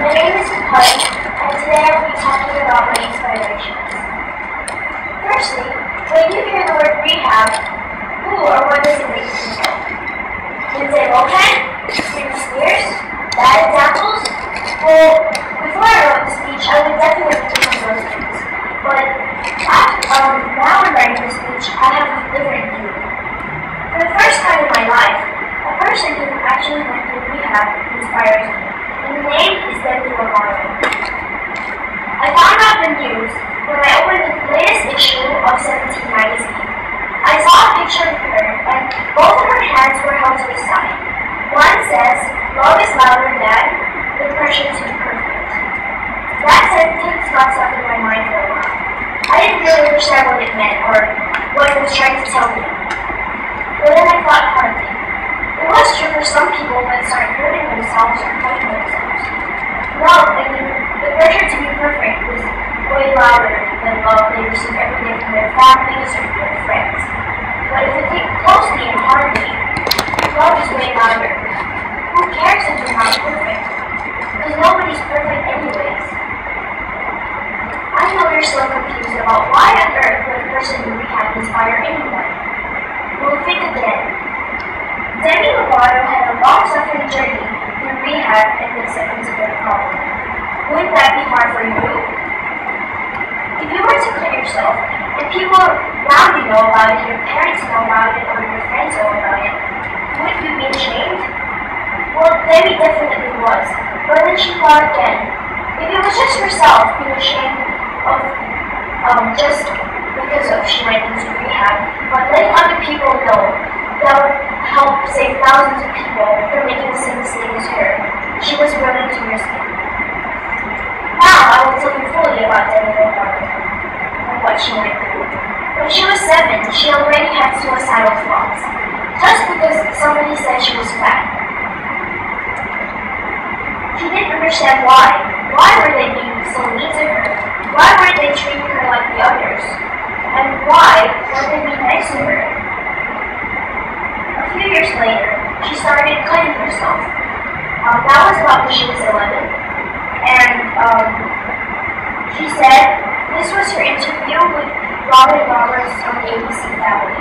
My name is Punn, and today I will be talking about my inspirations. Firstly, when you hear the word rehab, who or what does it make you think of? Lindsay Lohan? Britney Spears? Bad examples? Well, before I wrote the speech, I would definitely think of those things. But now I'm writing the speech, I have a different view. For the first time in my life, a person who actually went through rehab inspires me. And the name is Bkk Prep. I found out the news when I opened the latest issue of 17 magazine. I saw a picture of her, and both of her hands were held to the side. One says, "Love is louder than the pressure to be perfect." That sentence got stuck in my mind for a while. I didn't really understand what it meant or what it was trying to tell me. But then I thought hardly. It was true for some people that start hurting themselves or hurting themselves. Well, I mean, the pressure to be perfect was way louder than love they receive every day from their families or from their friends. But if you think closely and hardly, love is way louder. Who cares if you're not perfect? Because nobody's perfect anyways. I know you're still confused about why on earth would a person in rehab inspire anyone. Well, think again. Demi Lovato had a long-suffering journey through rehab and the acceptance of their problem. Wouldn't that be hard for you? If you were to quit yourself, and people around you know about it, your parents know about it, or your friends know about it, wouldn't you be ashamed? Well, Demi definitely was, but then she thought again. If it was just herself being ashamed of just because she went into rehab, but letting other people know, that would help save thousands of people from making the same mistake as her. She was willing to risk it. Now I will tell you fully about Demi Lovato and what she went through. When she was 7, she already had suicidal thoughts, just because somebody said she was fat. She didn't understand why. Why were they being so mean to her? Why weren't they treating her like the others? And why weren't they being nice to her? A few years later, she started cutting herself. That was about when she was 11. And she said this was her interview with Robin Roberts on the ABC Family.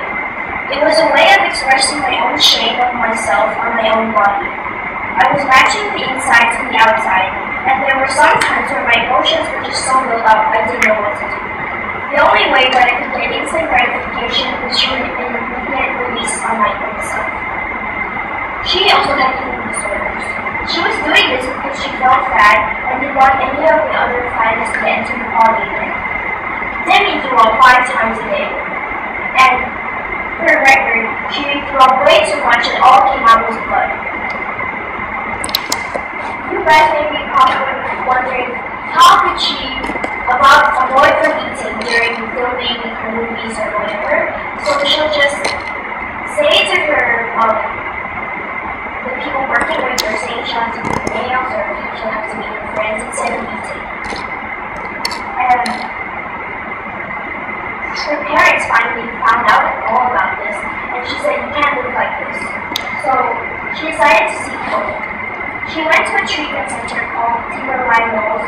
It was a way of expressing my own shame of myself on my own body. I was matching the inside to the outside, and there were some times where my emotions were just so built up I didn't know what to do. The only way that I could get instant gratification was through an immediate release on my own self. She also had eating disorders. She was doing this because she felt fat and didn't want any of the other fatness to get into her body again. Demi threw up 5 times a day. And for a record, she threw up way too much and all came out was blood. You guys may be probably wondering, how could she avoid from eating during filming her movies or whatever? So she'll just say to her, the people working with her, saying she'll have to do nails or she'll have to meet her friends instead of eating. And her parents finally found out all about this, and she said, "You can't live like this." So she decided to seek help. She went to a treatment center called Timberline Knolls.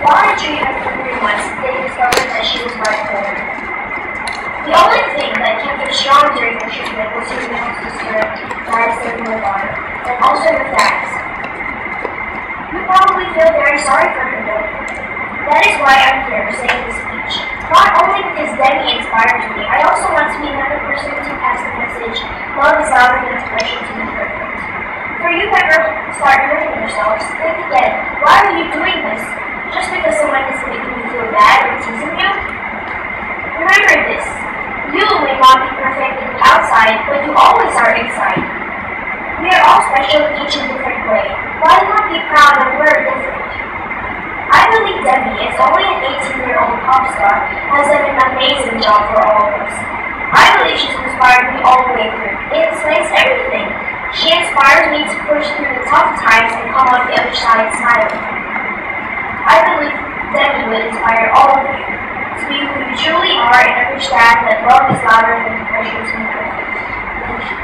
While in treatment for 3 months, they discovered that she was bipolar. The only thing that kept her strong during the treatment was her little sister, Demi Lovato, and also her facts. You probably feel very sorry for her though. That is why I'm here saying this speech. Not only because Demi inspires me, I also want to be another person to pass the message, love is louder than the pressure to be perfect. For you who ever start hurting yourselves, think again, why are you doing this? Just because someone is making you feel bad or teasing you? Remember this, you may not be perfect in the outside, but you always are inside. We are all special in each and different way. Why not be proud that we're different? I believe Demi, as only an 18-year-old pop star, has done an amazing job for all of us. I believe she's inspired me all the way through. It explains everything. She inspires me to push through the tough times and come on the other side smiling. I believe Demi will inspire all of you to be who you truly are and understand that love is louder than the pressure to be perfect. Thank you.